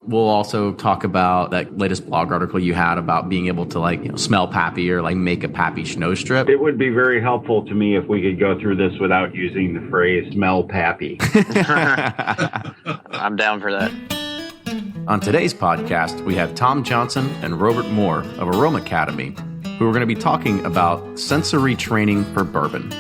We'll also talk about that latest blog article you had about being able to smell Pappy or make a Pappy snow strip. It would be very helpful to me if we could go through this without using the phrase smell Pappy. I'm down for that. On today's podcast, we have Tom Johnson and Robert Mohr of Aroma Academy, who are going to be talking about sensory training for bourbon.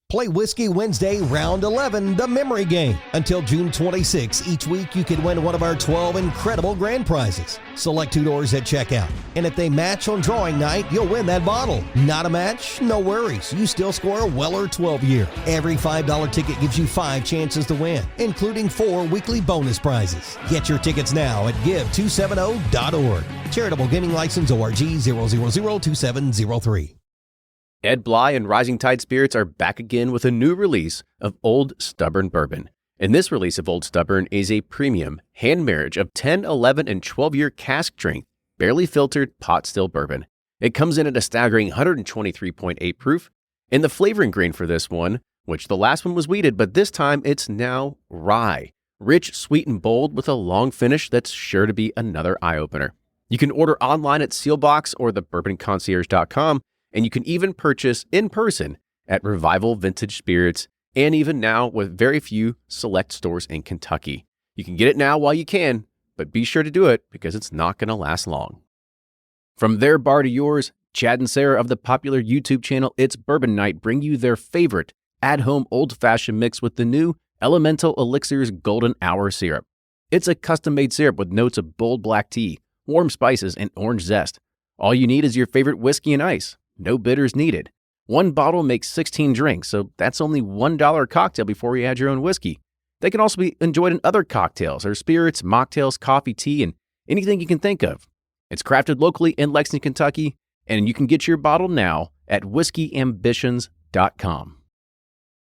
Play Whiskey Wednesday, Round 11, the memory game. Until June 26, each week you can win one of our 12 incredible grand prizes. Select 2 doors at checkout. And if they match on drawing night, you'll win that bottle. Not a match? No worries. You still score a Weller 12-year. Every $5 ticket gives you 5 chances to win, including 4 weekly bonus prizes. Get your tickets now at give270.org. Charitable Gaming License ORG 0002703. Ed Bly and Rising Tide Spirits are back again with a new release of Old Stubborn Bourbon. And this release of Old Stubborn is a premium hand marriage of 10, 11, and 12-year cask strength, barely filtered pot still bourbon. It comes in at a staggering 123.8 proof. And the flavoring grain for this one, which the last one was wheated, but this time it's now rye. Rich, sweet, and bold with a long finish that's sure to be another eye-opener. You can order online at Sealbox or thebourbonconcierge.com. And you can even purchase in person at Revival Vintage Spirits, and even now with very few select stores in Kentucky. You can get it now while you can, but be sure to do it because it's not going to last long. From their bar to yours, Chad and Sarah of the popular YouTube channel It's Bourbon Night bring you their favorite at-home old-fashioned mix with the new Elemental Elixir's Golden Hour Syrup. It's a custom-made syrup with notes of bold black tea, warm spices, and orange zest. All you need is your favorite whiskey and ice. No bitters needed. One bottle makes 16 drinks, so that's only $1 a cocktail before you add your own whiskey. They can also be enjoyed in other cocktails or spirits, mocktails, coffee, tea, and anything you can think of. It's crafted locally in Lexington, Kentucky, and you can get your bottle now at whiskeyambitions.com.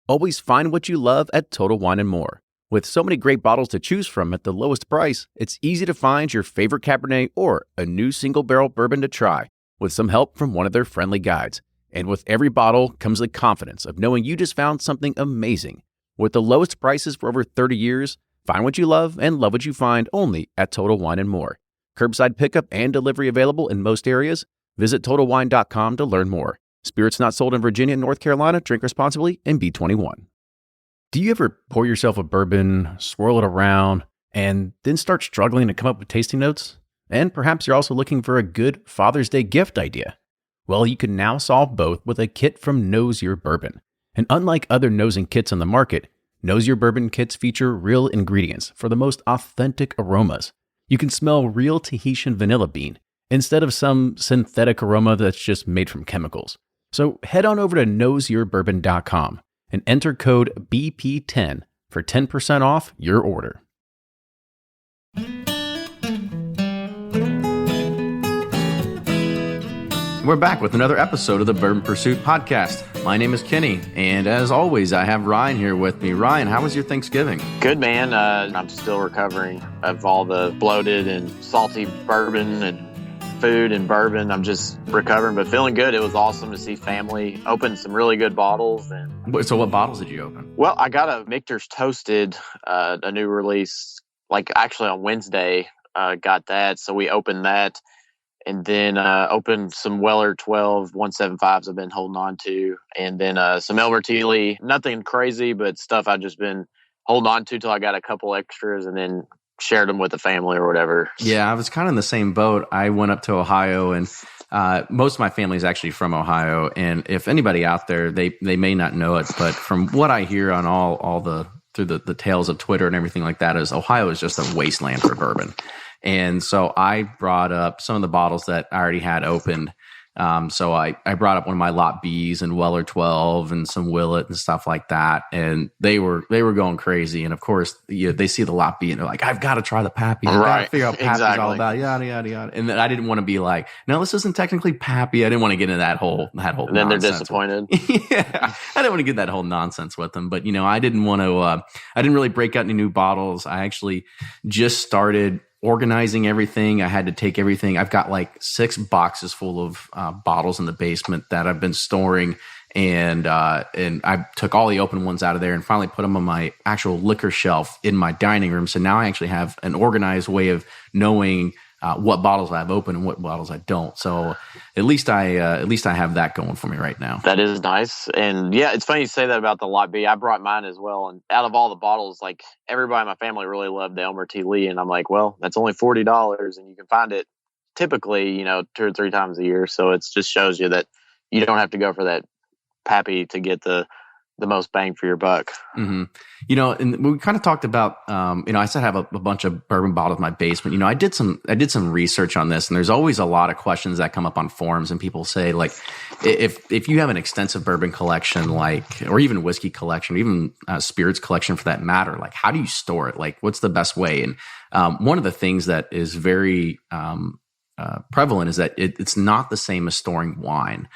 Always find what you love at Total Wine & More. With so many great bottles to choose from at the lowest price, it's easy to find your favorite Cabernet or a new single barrel bourbon to try, with some help from one of their friendly guides. And with every bottle comes the confidence of knowing you just found something amazing. With the lowest prices for over 30 years, find what you love and love what you find only at Total Wine & More. Curbside pickup and delivery available in most areas. Visit TotalWine.com to learn more. Spirits not sold in Virginia and North Carolina. Drink responsibly and be 21. Do you ever pour yourself a bourbon, swirl it around, and then start struggling to come up with tasting notes? And perhaps you're also looking for a good Father's Day gift idea. Well, you can now solve both with a kit from Knows Your Bourbon. And unlike other nosing kits on the market, Knows Your Bourbon kits feature real ingredients for the most authentic aromas. You can smell real Tahitian vanilla bean instead of some synthetic aroma that's just made from chemicals. So head on over to knowsyourbourbon.com and enter code BP10 for 10% off your order. We're back with another episode of the Bourbon Pursuit podcast. My name is Kenny, and as always, I have Ryan here with me. Ryan, how was your Thanksgiving? Good, man. I'm still recovering of all the bloated and salty bourbon and food and bourbon. I'm just recovering, but feeling good. It was awesome to see family open some really good bottles. So what bottles did you open? Well, I got a Michter's Toasted, a new release, actually on Wednesday, got that. So we opened that. And then opened some Weller 12 175s I've been holding on to. And then some El Bertilli. Nothing crazy, but stuff I've just been holding on to till I got a couple extras and then shared them with the family or whatever. Yeah, I was kind of in the same boat. I went up to Ohio, and most of my family is actually from Ohio. And if anybody out there, they may not know it, but from what I hear on all through the tales of Twitter and everything like that, is Ohio is just a wasteland for bourbon. And so I brought up some of the bottles that I already had opened. So I brought up one of my Lot Bs and Weller 12 and some Willet and stuff like that. And they were going crazy. And of course, they see the Lot B and they're like, I've got to try the Pappy. I've got to figure out what Pappy's all about. Yada, yada, yada. And then I didn't want to be like, no, this isn't technically Pappy. I didn't want to get into that whole and then they're disappointed. Yeah. I didn't want to get that whole nonsense with them. But, I didn't want to, I didn't really break out any new bottles. I actually just started organizing everything. I had to take everything. I've got 6 boxes full of bottles in the basement that I've been storing And I took all the open ones out of there and finally put them on my actual liquor shelf in my dining room. So now I actually have an organized way of knowing what bottles I have open and what bottles I don't. So at least I have that going for me right now. That is nice. And yeah, it's funny you say that about the Lot B. I brought mine as well. And out of all the bottles, like everybody in my family really loved the Elmer T. Lee. And I'm like, well, that's only $40 and you can find it typically, 2 or 3 times a year. So it just shows you that you don't have to go for that Pappy to get the most bang for your buck. Mm-hmm. And we kind of talked about, I said I have a bunch of bourbon bottles in my basement. I did some research on this, and there's always a lot of questions that come up on forums, and people say, like, if you have an extensive bourbon collection, or even whiskey collection, or even spirits collection for that matter, like, how do you store it? Like, what's the best way? And one of the things that is very prevalent is that it's not the same as storing wine.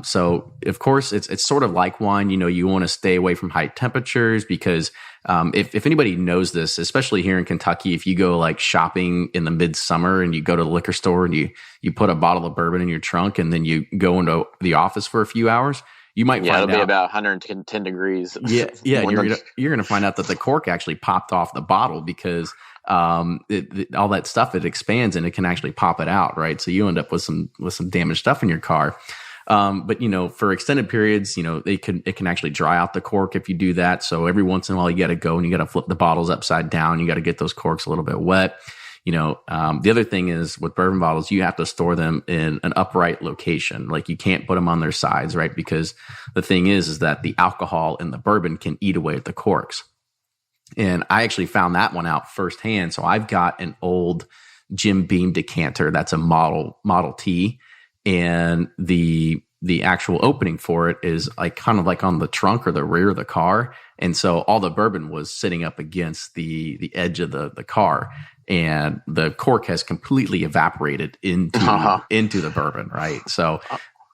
So of course it's sort of like wine, you want to stay away from high temperatures because, if anybody knows this, especially here in Kentucky, if you go like shopping in the midsummer and you go to the liquor store and you put a bottle of bourbon in your trunk and then you go into the office for a few hours, you might find it'll be about 110 degrees. Yeah. You're going to find out that the cork actually popped off the bottle because all that stuff, it expands and it can actually pop it out, right? So you end up with some damaged stuff in your car. But for extended periods, it can actually dry out the cork if you do that. So every once in a while you got to go and you got to flip the bottles upside down. You got to get those corks a little bit wet. The other thing is with bourbon bottles, you have to store them in an upright location. Like you can't put them on their sides, right? Because the thing is that the alcohol in the bourbon can eat away at the corks. And I actually found that one out firsthand. So I've got an old Jim Beam decanter that's a Model T, and the actual opening for it is kind of like on the trunk or the rear of the car. And so all the bourbon was sitting up against the edge of the car, and the cork has completely evaporated into the bourbon, right? So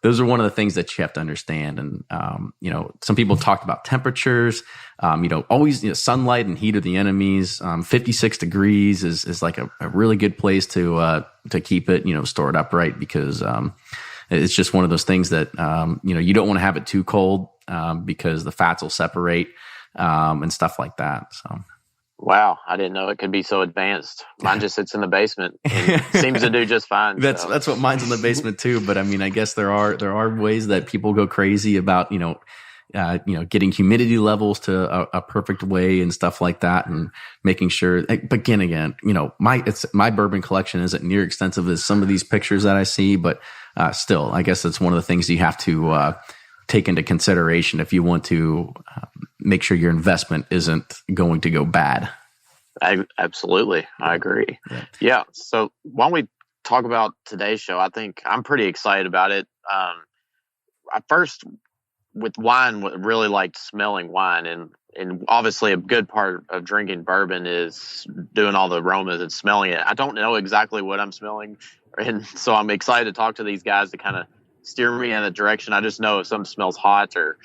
those are one of the things that you have to understand. And, some people talked about temperatures, always, sunlight and heat are the enemies. 56 degrees is like a really good place to keep it, store it upright because, it's just one of those things that, you don't want to have it too cold, because the fats will separate, and stuff like that. So. Wow, I didn't know it could be so advanced. Mine just sits in the basement and seems to do just fine. That's what mine's in the basement too. But I mean, I guess there are ways that people go crazy about getting humidity levels to a perfect way and stuff like that, and making sure. But again, my bourbon collection isn't near extensive as some of these pictures that I see, but still, I guess that's one of the things you have to take into consideration if you want to make sure your investment isn't going to go bad. Absolutely. I agree. Yeah. So why don't we talk about today's show? I think I'm pretty excited about it. I first, with wine, really liked smelling wine. And obviously a good part of drinking bourbon is doing all the aromas and smelling it. I don't know exactly what I'm smelling. And so I'm excited to talk to these guys to kind of steer me in a direction. I just know if something smells hot or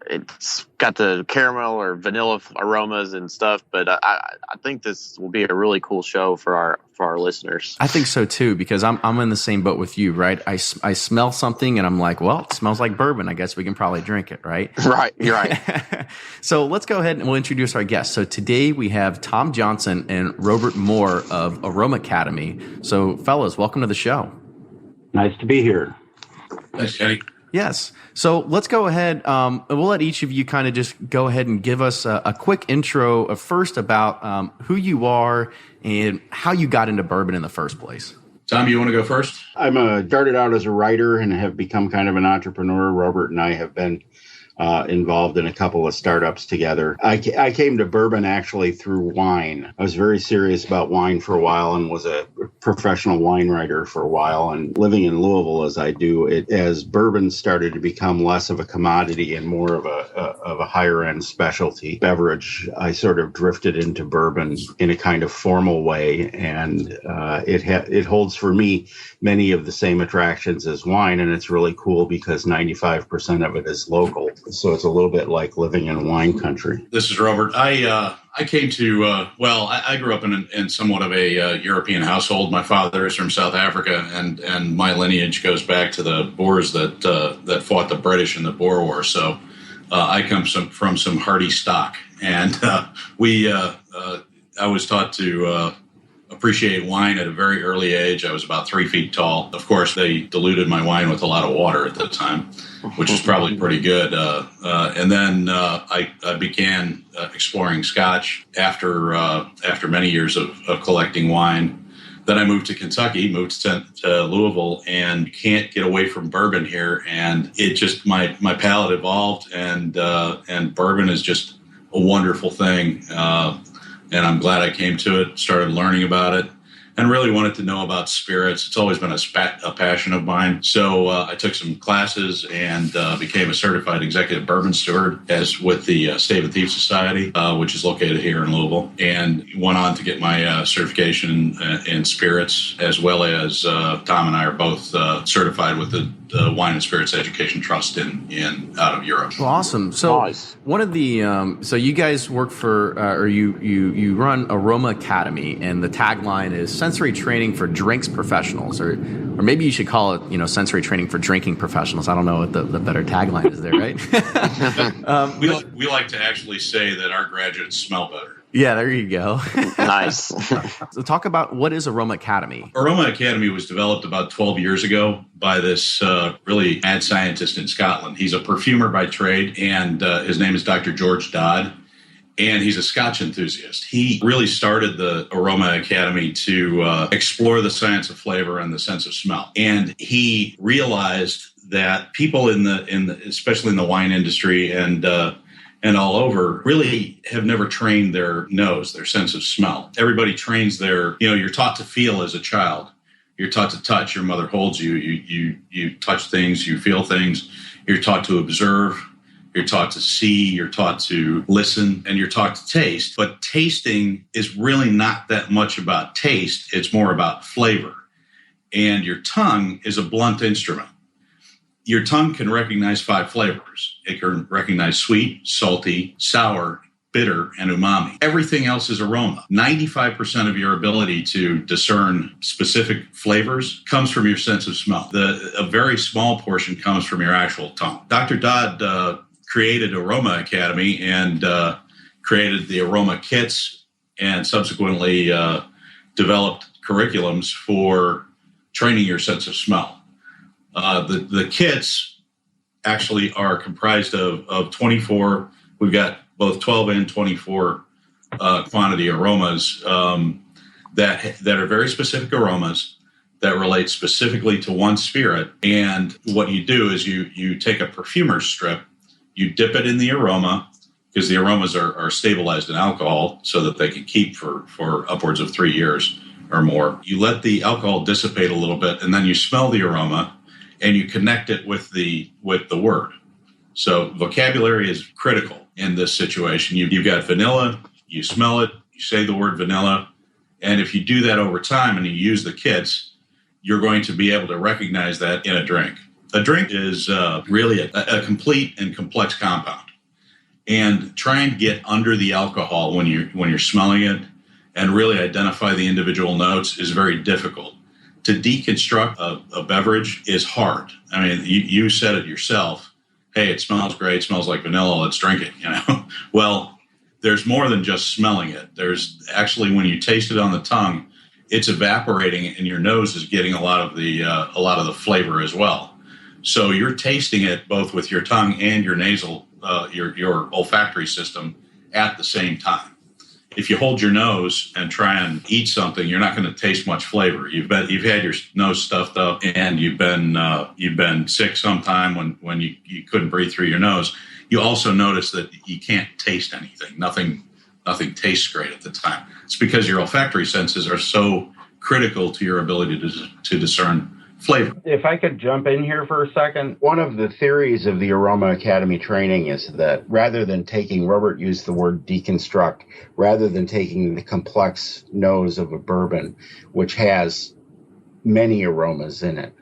it's got the caramel or vanilla aromas and stuff. But I think this will be a really cool show for our listeners. I think so too, because I'm in the same boat with you, right? I smell something and I'm like, well, it smells like bourbon. I guess we can probably drink it, right? Right. You're right. So let's go ahead and we'll introduce our guests. So today we have Tom Johnson and Robert Mohr of Aroma Academy. So fellas, welcome to the show. Nice to be here. Thanks, Kenny. Yes. So let's go ahead. We'll let each of you kind of just go ahead and give us a quick intro of first about who you are and how you got into bourbon in the first place. Tom, you want to go first? I'm started out as a writer and have become kind of an entrepreneur. Robert and I have been involved in a couple of startups together. I came to bourbon actually through wine. I was very serious about wine for a while and was a professional wine writer for a while. And living in Louisville as I do, as bourbon started to become less of a commodity and more of a higher end specialty beverage, I sort of drifted into bourbon in a kind of formal way. And it holds for me many of the same attractions as wine. And it's really cool because 95% of it is local. So it's a little bit like living in wine country. This is Robert. I I came to, I grew up in somewhat of a European household. My father is from South Africa, and my lineage goes back to the Boers that fought the British in the Boer War. So I come from some hardy stock. And I was taught to appreciate wine at a very early age. I was about 3 feet tall. Of course, they diluted my wine with a lot of water at the time, which is probably pretty good. And then I began exploring Scotch after many years of collecting wine. Then I moved to Kentucky, moved to Louisville, and you can't get away from bourbon here. And it just my palate evolved, and bourbon is just a wonderful thing. And I'm glad I came to it, started learning about it, and really wanted to know about spirits. It's always been a passion of mine. So I took some classes and became a certified executive bourbon steward with the Stave and Thief Society, which is located here in Louisville, and went on to get my certification in spirits, as well as Tom and I are both certified with the Wine and Spirits Education Trust in out of Europe. Well, awesome. So Nice. one of the so you guys work for or you run Aroma Academy, and the tagline is sensory training for drinks professionals, or maybe you should call it sensory training for drinking professionals. I don't know what the better tagline is there, right? We like to actually say that our graduates smell better. Yeah, there you go. Nice. So talk about, what is Aroma Academy? Aroma Academy was developed about 12 years ago by this really mad scientist in Scotland. He's a perfumer by trade, and his name is Dr. George Dodd, and he's a Scotch enthusiast. He really started the Aroma Academy to explore the science of flavor and the sense of smell. And he realized that people especially in the wine industry and all over, really have never trained their nose, their sense of smell. Everybody trains you're taught to feel as a child. You're taught to touch. Your mother holds you. You touch things. You feel things. You're taught to observe. You're taught to see. You're taught to listen. And you're taught to taste. But tasting is really not that much about taste. It's more about flavor. And your tongue is a blunt instrument. Your tongue can recognize 5 flavors. It can recognize sweet, salty, sour, bitter, and umami. Everything else is aroma. 95% of your ability to discern specific flavors comes from your sense of smell. A very small portion comes from your actual tongue. Dr. Dodd created Aroma Academy and created the aroma kits, and subsequently developed curriculums for training your sense of smell. The kits actually are comprised of 24. We've got both 12 and 24 quantity aromas that are very specific aromas that relate specifically to one spirit. And what you do is you take a perfumer's strip, you dip it in the aroma, because the aromas are stabilized in alcohol so that they can keep for upwards of 3 years or more. You let the alcohol dissipate a little bit, and then you smell the aroma, and you connect it with the word. So vocabulary is critical in this situation. You've got vanilla, you smell it, you say the word vanilla, and if you do that over time and you use the kits, you're going to be able to recognize that in a drink. A drink is really a complete and complex compound. And trying to get under the alcohol when you're smelling it and really identify the individual notes is very difficult. To deconstruct a beverage is hard. I mean, you said it yourself. Hey, it smells great. Smells like vanilla. Let's drink it. Well, there's more than just smelling it. There's actually, when you taste it on the tongue, it's evaporating, and your nose is getting a lot of the flavor as well. So you're tasting it both with your tongue and your nasal, your olfactory system at the same time. If you hold your nose and try and eat something, you're not going to taste much flavor. You've had your nose stuffed up, and you've been sick sometime when you couldn't breathe through your nose. You also notice that you can't taste anything. Nothing tastes great at the time. It's because your olfactory senses are so critical to your ability to discern flavor. If I could jump in here for a second, one of the theories of the Aroma Academy training is that rather than taking, Robert used the word deconstruct, rather than taking the complex nose of a bourbon, which has many aromas in it,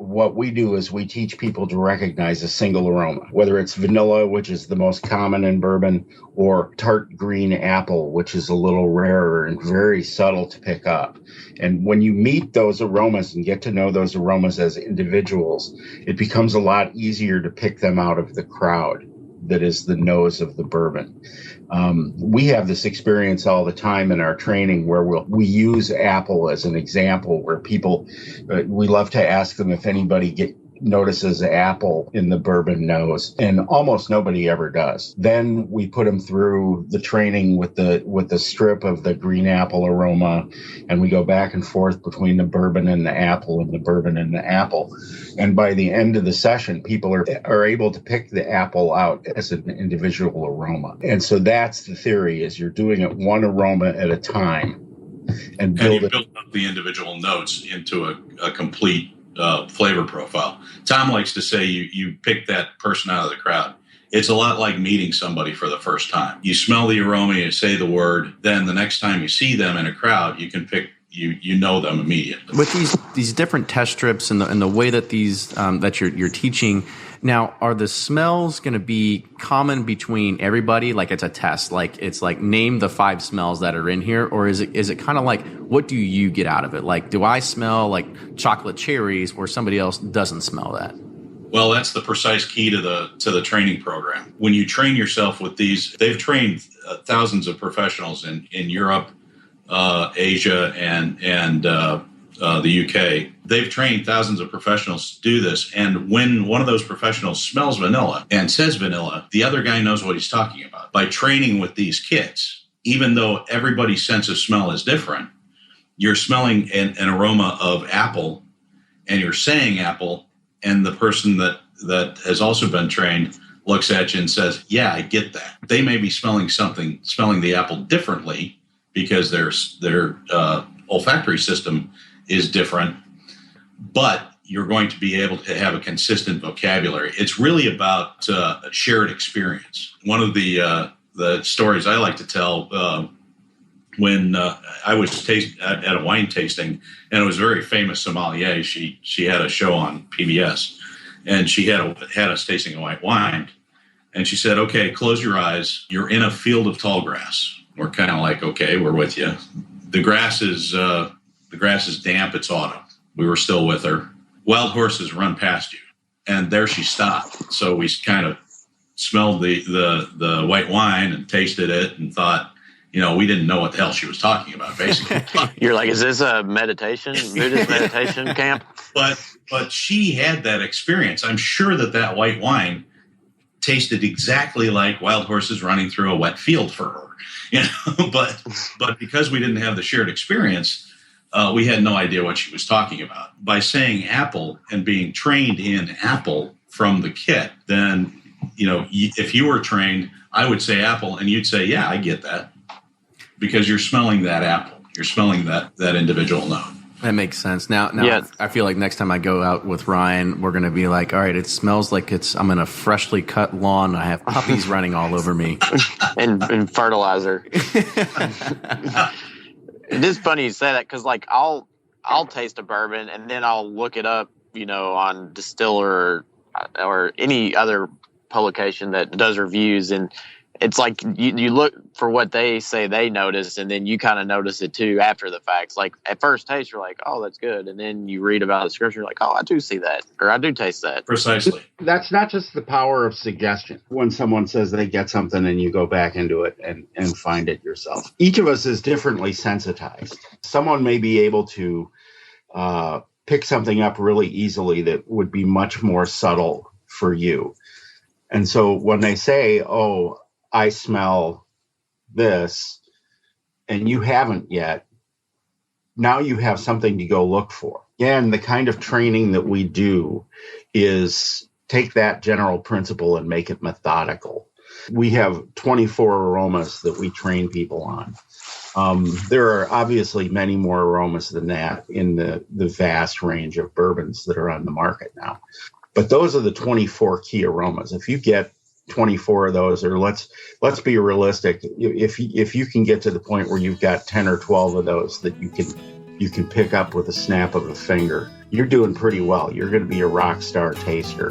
what we do is we teach people to recognize a single aroma, whether it's vanilla, which is the most common in bourbon, or tart green apple, which is a little rarer and very subtle to pick up. And when you meet those aromas and get to know those aromas as individuals, it becomes a lot easier to pick them out of the crowd that is the nose of the bourbon. We have this experience all the time in our training where we use apple as an example, where people, we love to ask them if anybody notices apple in the bourbon nose, and almost nobody ever does. Then we put them through the training with the strip of the green apple aroma, and we go back and forth between the bourbon and the apple and the bourbon and the apple. And by the end of the session, people are able to pick the apple out as an individual aroma. And so that's the theory, is you're doing it one aroma at a time and build up the individual notes into a complete flavor profile. Tom likes to say you pick that person out of the crowd. It's a lot like meeting somebody for the first time. You smell the aroma, you say the word, then the next time you see them in a crowd, you can pick, you know them immediately. With these different test strips and the way that these that you're teaching now, are the smells going to be common between everybody? Like it's a test, like it's like name the 5 smells that are in here, or is it kind of like what do you get out of it? Like, do I smell like chocolate cherries where somebody else doesn't smell that? Well, that's the precise key to the training program. When you train yourself with these, they've trained thousands of professionals in Europe, Asia, and the UK. They've trained thousands of professionals to do this. And when one of those professionals smells vanilla and says vanilla, the other guy knows what he's talking about. By training with these kids, even though everybody's sense of smell is different, you're smelling an aroma of apple and you're saying apple, and the person that has also been trained looks at you and says, yeah, I get that. They may be smelling the apple differently because their olfactory system is different, but you're going to be able to have a consistent vocabulary. It's really about a shared experience. One of the stories I like to tell when I was at a wine tasting, and it was a very famous sommelier. She had a show on PBS, and she had us tasting a white wine, and she said, "Okay, close your eyes. You're in a field of tall grass." We're kind of like, "Okay, we're with you." The grass is damp. It's autumn. We were still with her. Wild horses run past you, and there she stopped. So we kind of smelled the white wine and tasted it and thought, we didn't know what the hell she was talking about, basically. You're like, is this a Buddhist meditation camp? But she had that experience. I'm sure that white wine tasted exactly like wild horses running through a wet field for her. But because we didn't have the shared experience, we had no idea what she was talking about. By saying apple and being trained in apple from the kit, then, if you were trained, I would say apple and you'd say, yeah, I get that. Because you're smelling that apple. You're smelling that individual note. That makes sense. Now yeah. I feel like next time I go out with Ryan, we're going to be like, all right, it smells like I'm in a freshly cut lawn. I have puppies running all over me. and fertilizer. It is funny you say that because, like, I'll taste a bourbon and then I'll look it up, on Distiller or any other publication that does reviews, and it's like you look for what they say they notice, and then you kind of notice it too after the facts. Like at first taste, you're like, oh, that's good. And then you read about the scripture, you're like, oh, I do see that, or I do taste that. Precisely. That's not just the power of suggestion. When someone says they get something and you go back into it and find it yourself. Each of us is differently sensitized. Someone may be able to pick something up really easily that would be much more subtle for you. And so when they say, oh, I smell this, and you haven't yet, now you have something to go look for. Again, the kind of training that we do is take that general principle and make it methodical. We have 24 aromas that we train people on. There are obviously many more aromas than that in the vast range of bourbons that are on the market now. But those are the 24 key aromas. If you get 24 of those, or let's be realistic, if you can get to the point where you've got 10 or 12 of those that you can you can pick up with a snap of a finger. You're doing pretty well. You're going to be a rock star taster.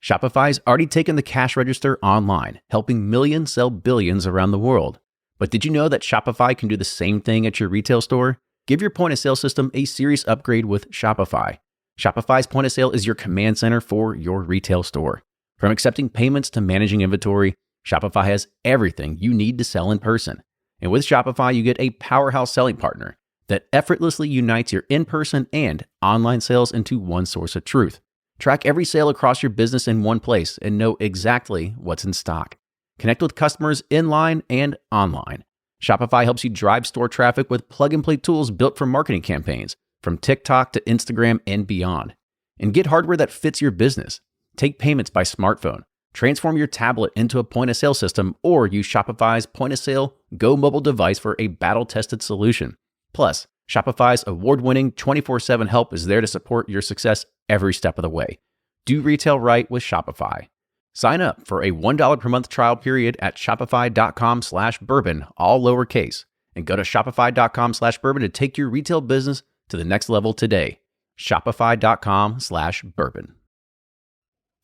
Shopify's already taken the cash register online, helping millions sell billions around the world. But did you know that Shopify can do the same thing at your retail store? Give your point of sale system a serious upgrade with Shopify. Shopify's point of sale is your command center for your retail store. From accepting payments to managing inventory, Shopify has everything you need to sell in person. And with Shopify, you get a powerhouse selling partner that effortlessly unites your in-person and online sales into one source of truth. Track every sale across your business in one place and know exactly what's in stock. Connect with customers in line and online. Shopify helps you drive store traffic with plug-and-play tools built for marketing campaigns, from TikTok to Instagram and beyond. And get hardware that fits your business. Take payments by smartphone. Transform your tablet into a point-of-sale system or use Shopify's point-of-sale Go mobile device for a battle-tested solution. Plus, Shopify's award-winning 24/7 help is there to support your success every step of the way. Do retail right with Shopify. Sign up for a $1 per month trial period at shopify.com/bourbon, all lowercase, and go to shopify.com/bourbon to take your retail business to the next level today. Shopify.com/bourbon.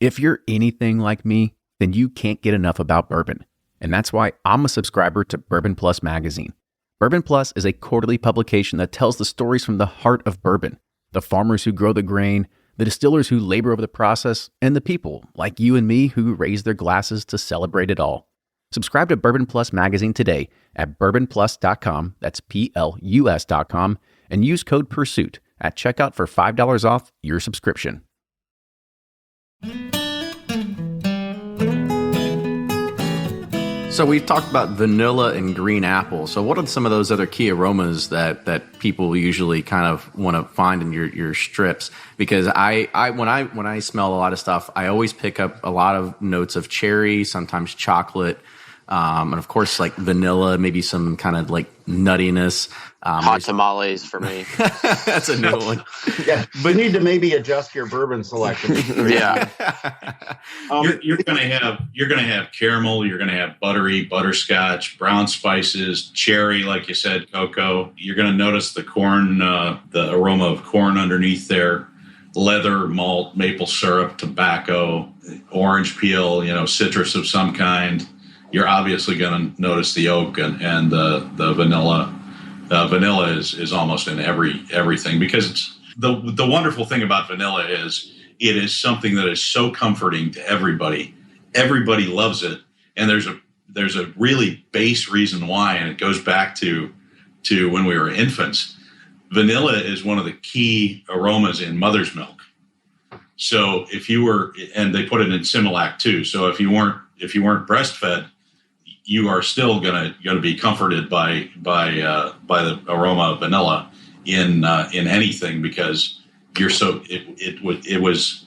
If you're anything like me, then you can't get enough about bourbon. And that's why I'm a subscriber to Bourbon Plus magazine. Bourbon Plus is a quarterly publication that tells the stories from the heart of bourbon, the farmers who grow the grain, the distillers who labor over the process, and the people like you and me who raise their glasses to celebrate it all. Subscribe to Bourbon Plus magazine today at bourbonplus.com, that's PLUS.com, and use code PURSUIT at checkout for $5 off your subscription. So we've talked about vanilla and green apple. So what are some of those other key aromas that people usually kind of want to find in your strips? Because when I smell a lot of stuff, I always pick up a lot of notes of cherry, sometimes chocolate, and of course like vanilla, maybe some kind of like nuttiness. Hot tamales for me. That's a new one. Yeah, but you need to maybe adjust your bourbon selection. Yeah. You're gonna have caramel. You're gonna have buttery, butterscotch, brown spices, cherry, like you said, cocoa. You're gonna notice the corn, the aroma of corn underneath there, leather, malt, maple syrup, tobacco, orange peel, citrus of some kind. You're obviously gonna notice the oak and the vanilla. Vanilla is almost in everything, because it's the wonderful thing about vanilla is it is something that is so comforting to everybody. Everybody loves it, and there's a really base reason why, and it goes back to when we were infants. Vanilla is one of the key aromas in mother's milk. So if you were, and they put it in Similac too. So if you weren't breastfed, you are still gonna be comforted by the aroma of vanilla in anything, because you're so it was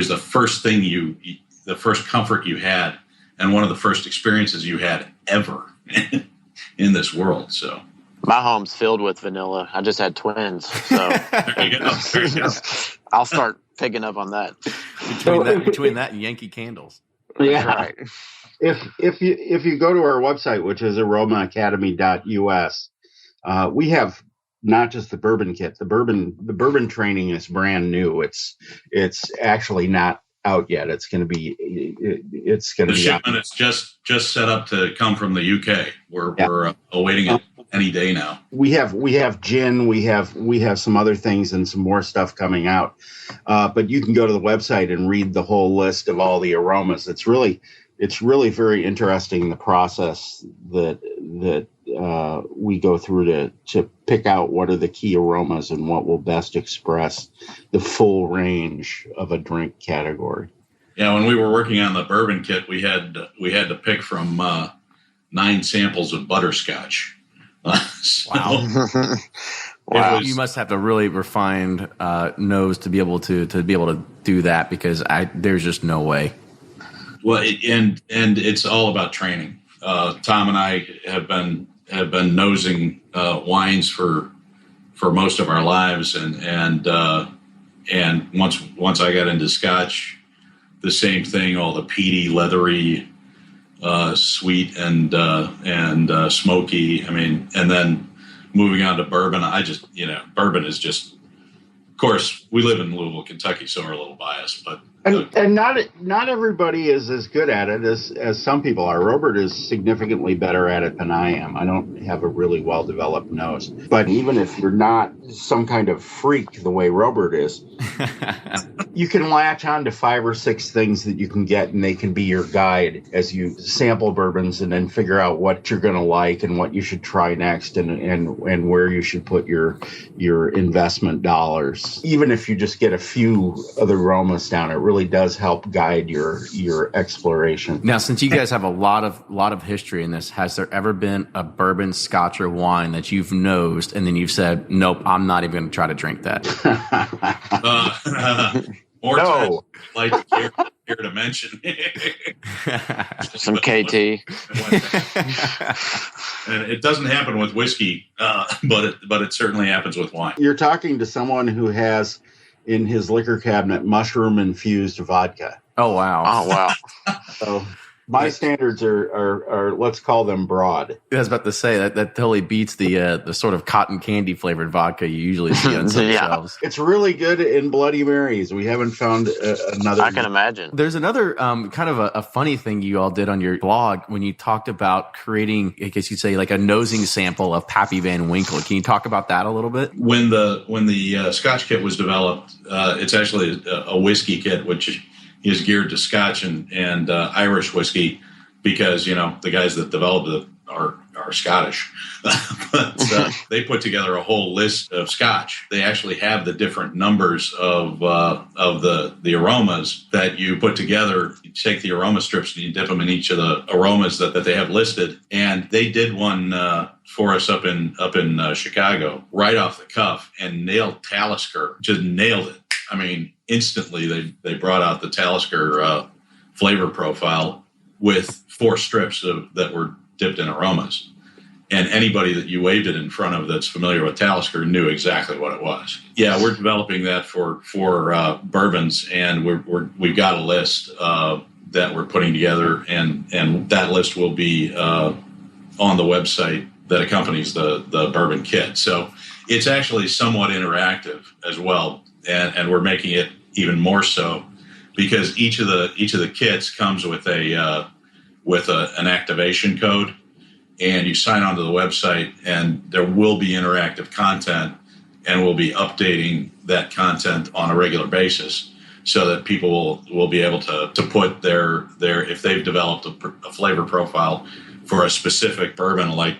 the first thing the first comfort you had, and one of the first experiences you had ever in this world. So my home's filled with vanilla. I just had twins, so there you go. I'll start picking up on that. Between that and Yankee Candles. Yeah. That's right. If you go to our website, which is aromaacademy.us, we have not just the bourbon kit. The bourbon training is brand new. It's actually not out yet. It's going to be The shipment is just set up to come from the UK. We're awaiting it any day now. We have gin. We have some other things and some more stuff coming out. But you can go to the website and read the whole list of all the aromas. It's really very interesting, the process that we go through to pick out what are the key aromas and what will best express the full range of a drink category. Yeah, when we were working on the bourbon kit, we had to pick from 9 samples of butterscotch. Wow. Wow. You must have a really refined nose to be able to do that, because there's just no way. Well, and it's all about training. Tom and I have been nosing wines for most of our lives, and once I got into Scotch, the same thing. All the peaty, leathery, sweet and smoky. I mean, and then moving on to bourbon, bourbon is just, of course, we live in Louisville, Kentucky, so we're a little biased, but. And not everybody is as good at it as some people are. Robert is significantly better at it than I am. I don't have a really well-developed nose. But even if you're not some kind of freak the way Robert is, you can latch on to 5 or 6 things that you can get, and they can be your guide as you sample bourbons and then figure out what you're going to like and what you should try next and where you should put your investment dollars. Even if you just get a few of the aromas down, it really does help guide your exploration. Now, since you guys have a lot of history in this, has there ever been a bourbon, scotch, or wine that you've nosed and then you've said, nope, I'm not even going to try to drink that? More times I'd like to care to mention. Some KT. And it doesn't happen with whiskey, but it certainly happens with wine. You're talking to someone who has in his liquor cabinet mushroom-infused vodka. Oh, wow. Oh, wow. So my standards are let's call them broad. I was about to say that totally beats the sort of cotton candy flavored vodka you usually see on some shelves. It's really good in Bloody Marys. We haven't found another. I can imagine. There's another kind of a funny thing you all did on your blog when you talked about creating, I guess you'd say, like a nosing sample of Pappy Van Winkle. Can you talk about that a little bit? When the Scotch kit was developed, it's actually a whiskey kit, which is geared to Scotch and Irish whiskey because, the guys that developed it are Scottish. But they put together a whole list of Scotch. They actually have the different numbers of the aromas that you put together. You take the aroma strips and you dip them in each of the aromas that they have listed. And they did one for us up in Chicago right off the cuff and nailed Talisker, just nailed it. I mean, instantly they brought out the Talisker flavor profile with 4 strips that were dipped in aromas. And anybody that you waved it in front of that's familiar with Talisker knew exactly what it was. Yeah, we're developing that for bourbons, and we've got a list that we're putting together, and that list will be on the website that accompanies the bourbon kit. So it's actually somewhat interactive as well. And we're making it even more so because each of the kits comes with an activation code, and you sign onto the website, and there will be interactive content, and we'll be updating that content on a regular basis so that people will be able to put their if they've developed a flavor profile for a specific bourbon like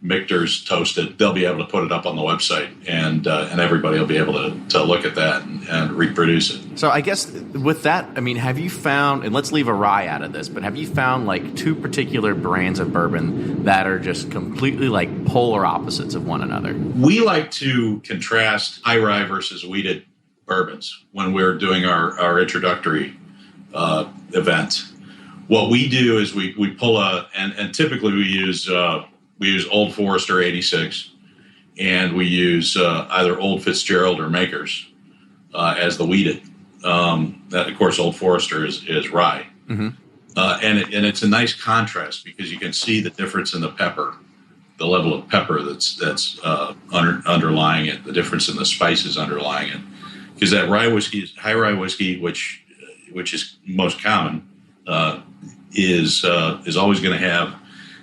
Michter's Toasted, they'll be able to put it up on the website, and everybody will be able to look at that and reproduce it. So I guess with that, I mean, have you found, and let's leave a rye out of this, but have you found like 2 particular brands of bourbon that are just completely like polar opposites of one another? We like to contrast high rye versus wheated bourbons when we're doing our introductory event. What we do is we pull and typically we use Old Forester 86, and we use either Old Fitzgerald or Makers as the wheated. That, of course, Old Forester is rye. Mm-hmm. And it's a nice contrast because you can see the difference in the pepper, the level of pepper that's underlying it, the difference in the spices underlying it. Because that rye whiskey, high rye whiskey, which is most common, is always going to have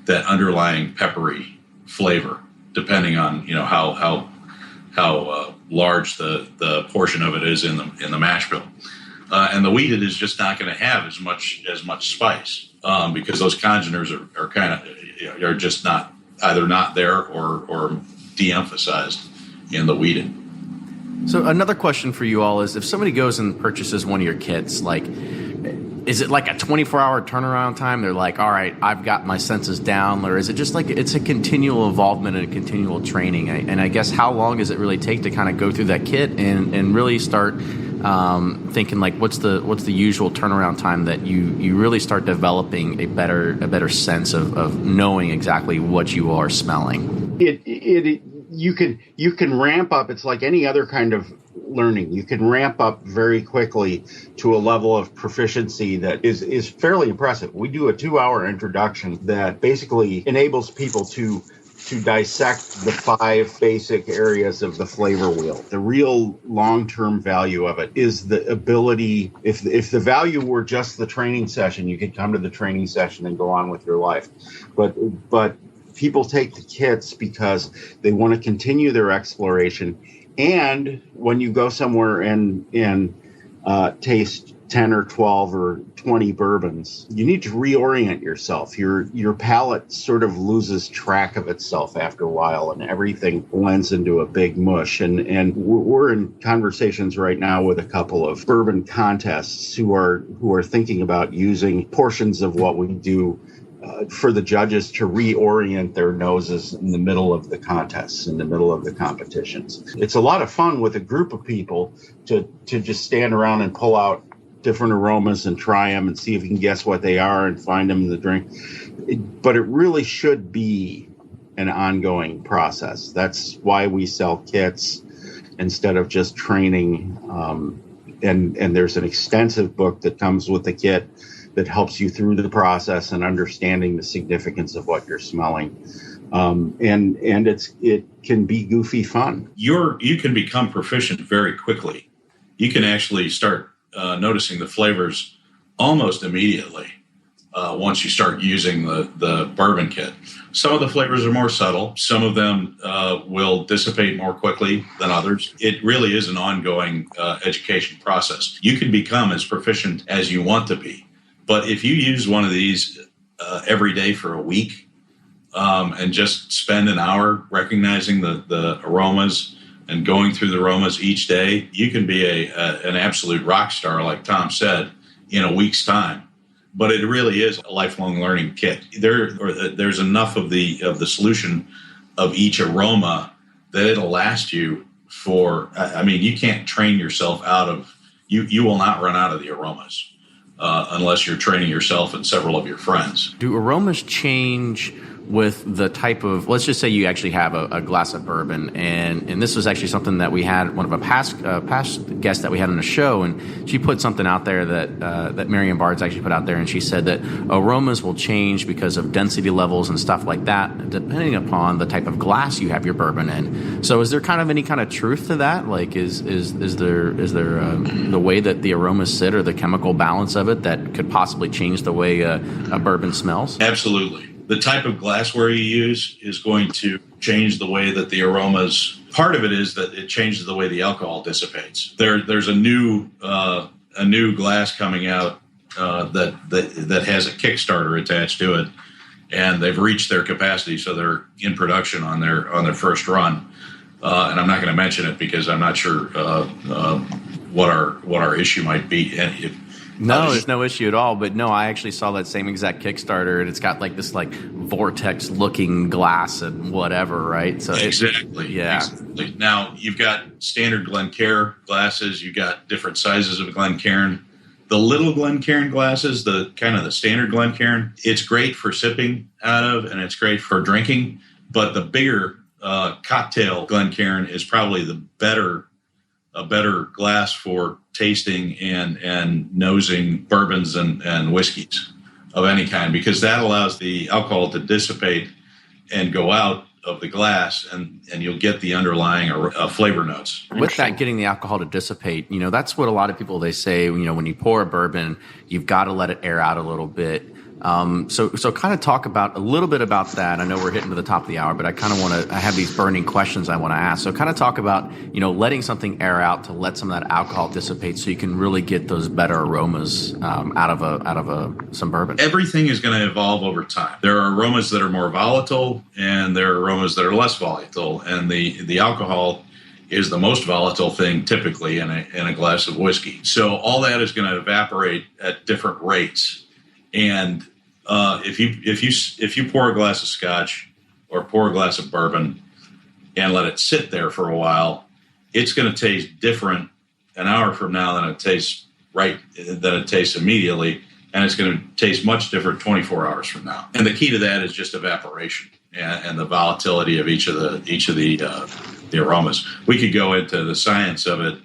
that underlying peppery flavor, depending on how large the portion of it is in the mash bill, and the wheated is just not going to have as much spice because those congeners are kind of are just not there or de-emphasized in the wheated. So another question for you all is, if somebody goes and purchases one of your kits, like, is it like a 24-hour turnaround time? They're like, all right, I've got my senses down. Or is it just like it's a continual involvement and a continual training? And I guess how long does it really take to kind of go through that kit and really start thinking like, what's the usual turnaround time that you really start developing a better sense of knowing exactly what you are smelling? You can ramp up. It's like any other kind of learning. You can ramp up very quickly to a level of proficiency that is fairly impressive. We do a 2-hour introduction that basically enables people to dissect the 5 basic areas of the flavor wheel. The real long-term value of it is the ability, if the value were just the training session, you could come to the training session and go on with your life. But people take the kits because they want to continue their exploration. And when you go somewhere and taste 10 or 12 or 20 bourbons, you need to reorient yourself. Your palate sort of loses track of itself after a while, and everything blends into a big mush. And we're in conversations right now with a couple of bourbon contests who are thinking about using portions of what we do for the judges to reorient their noses in the middle of the contests, in the middle of the competitions. It's a lot of fun with a group of people to just stand around and pull out different aromas and try them and see if you can guess what they are and find them in the drink. But it really should be an ongoing process. That's why we sell kits instead of just training. And there's an extensive book that comes with the kit that helps you through the process and understanding the significance of what you're smelling. And it can be goofy fun. You can become proficient very quickly. You can actually start noticing the flavors almost immediately once you start using the bourbon kit. Some of the flavors are more subtle. Some of them will dissipate more quickly than others. It really is an ongoing education process. You can become as proficient as you want to be. But if you use one of these every day for a week and just spend an hour recognizing the aromas and going through the aromas each day, you can be an absolute rock star, like Tom said, in a week's time. But it really is a lifelong learning kit. There's enough of the solution of each aroma that it'll last you for. I mean, you can't train yourself out of. You will not run out of the aromas. Unless you're training yourself and several of your friends. Do aromas change with the type of, let's just say you actually have a glass of bourbon, and this was actually something that we had, one of a past guests that we had on the show, and she put something out there that Marianne Bard's actually put out there, and she said that aromas will change because of density levels and stuff like that, depending upon the type of glass you have your bourbon in. So is there kind of any kind of truth to that? Like is there the way that the aromas sit or the chemical balance of it that could possibly change the way a bourbon smells? Absolutely. The type of glassware you use is going to change the way that the aromas. Part of it is that it changes the way the alcohol dissipates. There's a new glass coming out that has a Kickstarter attached to it, and they've reached their capacity, so they're in production on their first run. And I'm not going to mention it because I'm not sure what our issue might be. And no, there's no issue at all. But no, I actually saw that same exact Kickstarter, and it's got like this like vortex-looking glass and whatever, right? So exactly. Exactly. Now you've got standard Glencairn glasses. You've got different sizes of Glencairn. The little Glencairn glasses, the kind of the standard Glencairn, it's great for sipping out of, and it's great for drinking. But the bigger cocktail Glencairn is probably a better glass for tasting and nosing bourbons and whiskeys of any kind, because that allows the alcohol to dissipate and go out of the glass, and you'll get the underlying flavor notes. With that, getting the alcohol to dissipate, that's what a lot of people, they say, when you pour a bourbon, you've got to let it air out a little bit. So kind of talk about a little bit about that. I know we're hitting to the top of the hour, but I kind of I have these burning questions I want to ask. So kind of talk about, letting something air out to let some of that alcohol dissipate so you can really get those better aromas out of some bourbon. Everything is going to evolve over time. There are aromas that are more volatile, and there are aromas that are less volatile, and the alcohol is the most volatile thing typically in a glass of whiskey. So all that is going to evaporate at different rates. And if you pour a glass of scotch or pour a glass of bourbon and let it sit there for a while, it's going to taste different an hour from now than it tastes immediately, and it's going to taste much different 24 hours from now. And the key to that is just evaporation and the volatility of each of the aromas. We could go into the science of it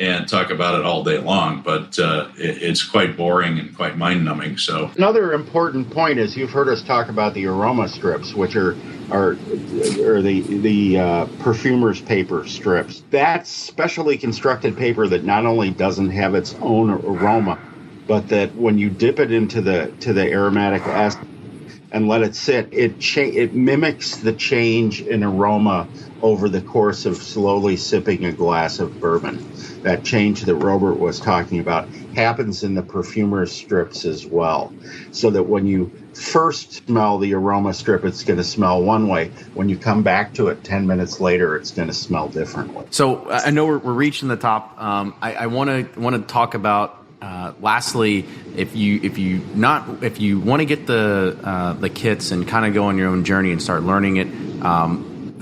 and talk about it all day long, but it's quite boring and quite mind-numbing. So another important point is you've heard us talk about the aroma strips, which are the perfumer's paper strips. That's specially constructed paper that not only doesn't have its own aroma, but that when you dip it into the aromatic acid and let it sit, it mimics the change in aroma over the course of slowly sipping a glass of bourbon. That change that Robert was talking about happens in the perfumer's strips as well. So that when you first smell the aroma strip, it's going to smell one way. When you come back to it 10 minutes later, it's going to smell differently. So I know we're reaching the top. I want to talk about lastly, if you want to get the kits and kind of go on your own journey and start learning it.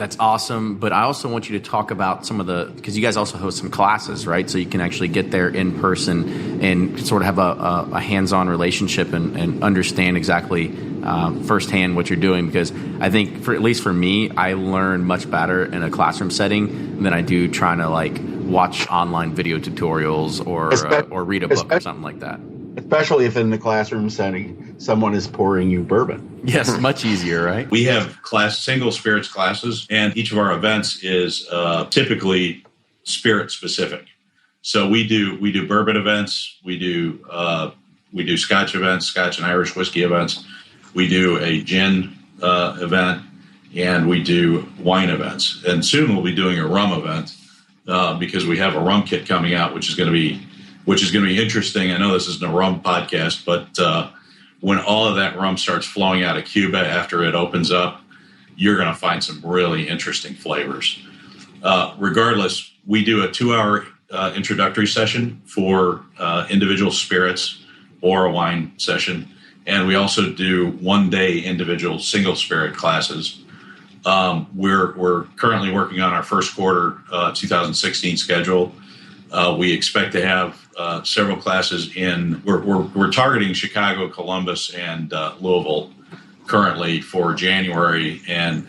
That's awesome, but I also want you to talk about because you guys also host some classes, right? So you can actually get there in person and sort of have a hands-on relationship and understand exactly firsthand what you're doing. Because I think, at least for me, I learn much better in a classroom setting than I do trying to watch online video tutorials or read a book or something like that. Especially if in the classroom setting, someone is pouring you bourbon. Yes, much easier, right? We have single spirits classes, and each of our events is typically spirit specific. So we do bourbon events, we do Scotch events, Scotch and Irish whiskey events. We do a gin event, and we do wine events. And soon we'll be doing a rum event because we have a rum kit coming out, which is going to be interesting. I know this isn't a rum podcast, but when all of that rum starts flowing out of Cuba after it opens up, you're going to find some really interesting flavors. Regardless, we do a 2-hour introductory session for individual spirits or a wine session. And we also do 1-day individual single spirit classes. We're currently working on our first quarter 2016 schedule. We expect to have several classes we're targeting Chicago, Columbus, and Louisville currently for January and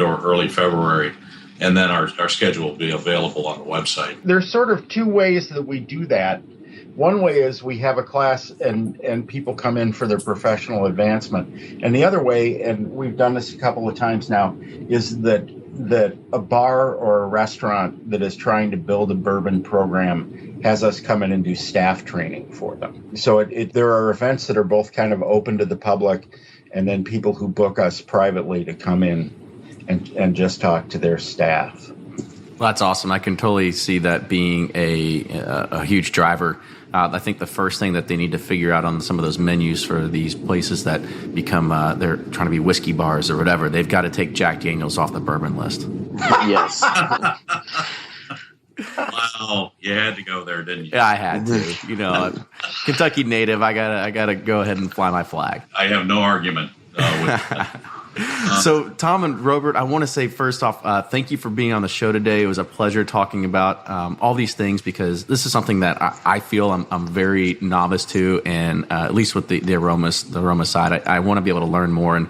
or early February. And then our schedule will be available on the website. There's sort of two ways that we do that. One way is we have a class and people come in for their professional advancement. And the other way, and we've done this a couple of times now, is that a bar or a restaurant that is trying to build a bourbon program has us come in and do staff training for them. So there are events that are both kind of open to the public, and then people who book us privately to come in and just talk to their staff. Well, that's awesome. I can totally see that being a huge driver. I think the first thing that they need to figure out on some of those menus for these places that become they're trying to be whiskey bars or whatever, they've got to take Jack Daniels off the bourbon list. Yes. Wow, you had to go there, didn't you? Yeah, I had to. Kentucky native. I gotta go ahead and fly my flag. I have no argument with that. So, Tom and Robert, I want to say first off, thank you for being on the show today. It was a pleasure talking about all these things because this is something that I feel I'm very novice to, and at least with the aroma side, I want to be able to learn more. And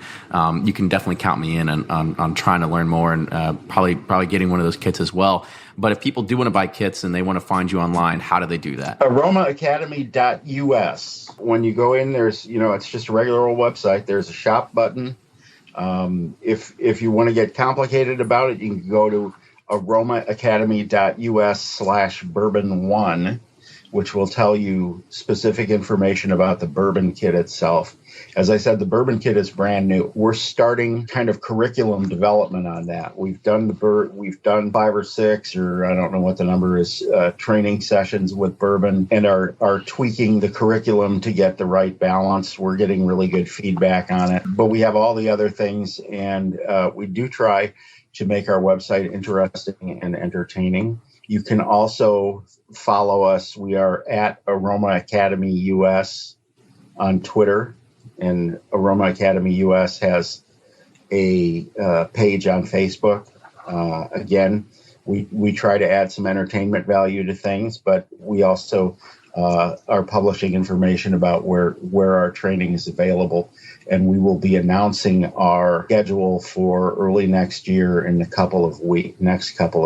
you can definitely count me in on trying to learn more, and probably getting one of those kits as well. But if people do want to buy kits and they want to find you online, how do they do that? aromaacademy.us. When you go in, there's it's just a regular old website. There's a shop button. If you want to get complicated about it, you can go to aromaacademy.us/bourbon1, which will tell you specific information about the bourbon kit itself. As I said, the bourbon kit is brand new. We're starting kind of curriculum development on that. We've done 5 or 6, or I don't know what the number is, training sessions with bourbon, and are tweaking the curriculum to get the right balance. We're getting really good feedback on it. But we have all the other things, and we do try to make our website interesting and entertaining. You can also follow us. We are at Aroma Academy US on Twitter, and Aroma Academy US has a page on Facebook. Again, we try to add some entertainment value to things, but we also are publishing information about where our training is available. And we will be announcing our schedule for early next year in next couple of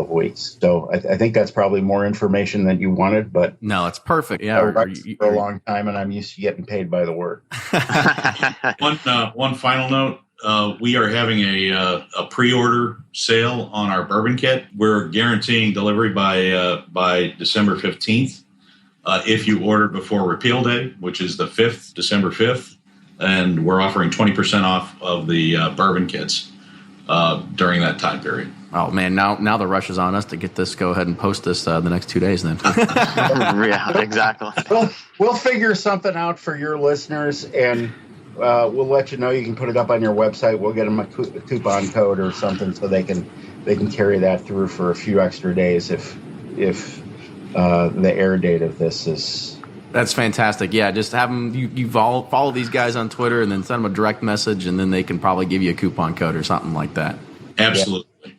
weeks. So I think that's probably more information than you wanted, but no, it's perfect. Yeah, for a long time, and I'm used to getting paid by the word. One final note: we are having a pre-order sale on our bourbon kit. We're guaranteeing delivery by December 15th. If you order before Repeal Day, which is the 5th, December 5th. And we're offering 20% off of the bourbon kits during that time period. Oh, man, now the rush is on us to get this. Go ahead and post this the next 2 days then. Yeah, exactly. We'll figure something out for your listeners, and we'll let you know. You can put it up on your website. We'll get them a coupon code or something so they can carry that through for a few extra days if the air date of this is... That's fantastic. Yeah, just have them. You follow these guys on Twitter and then send them a direct message, and then they can probably give you a coupon code or something like that. Absolutely. Yeah.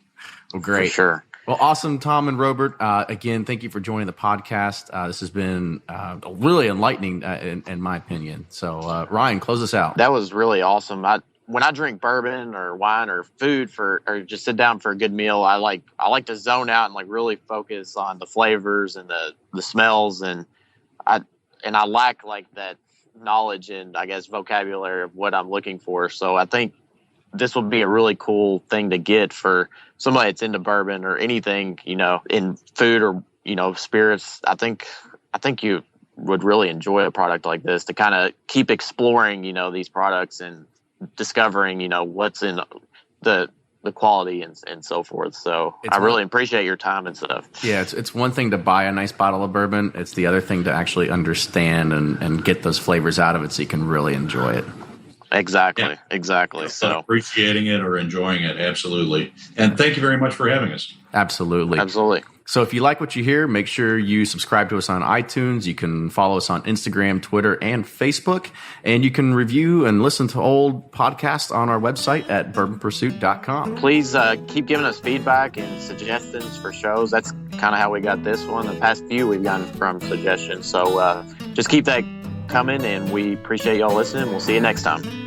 Well, great. For sure. Well, awesome, Tom and Robert. Again, thank you for joining the podcast. This has been really enlightening, in my opinion. So, Ryan, close us out. That was really awesome. When I drink bourbon or wine or food or just sit down for a good meal, I like to zone out and really focus on the flavors and the smells, and I lack that knowledge and I guess vocabulary of what I'm looking for. So I think this would be a really cool thing to get for somebody that's into bourbon or anything, in food or, spirits. I think you would really enjoy a product like this to kind of keep exploring, these products and discovering, what's in the quality and so forth. So I really appreciate your time and stuff. Yeah, it's one thing to buy a nice bottle of bourbon. It's the other thing to actually understand and get those flavors out of it so you can really enjoy it. Exactly. Yeah. Exactly. So appreciating it or enjoying it. Absolutely. And thank you very much for having us. Absolutely. So if you like what you hear, make sure you subscribe to us on iTunes. You can follow us on Instagram, Twitter, and Facebook. And you can review and listen to old podcasts on our website at bourbonpursuit.com. Please keep giving us feedback and suggestions for shows. That's kind of how we got this one. The past few we've gotten from suggestions. So just keep that coming, and we appreciate y'all listening. We'll see you next time.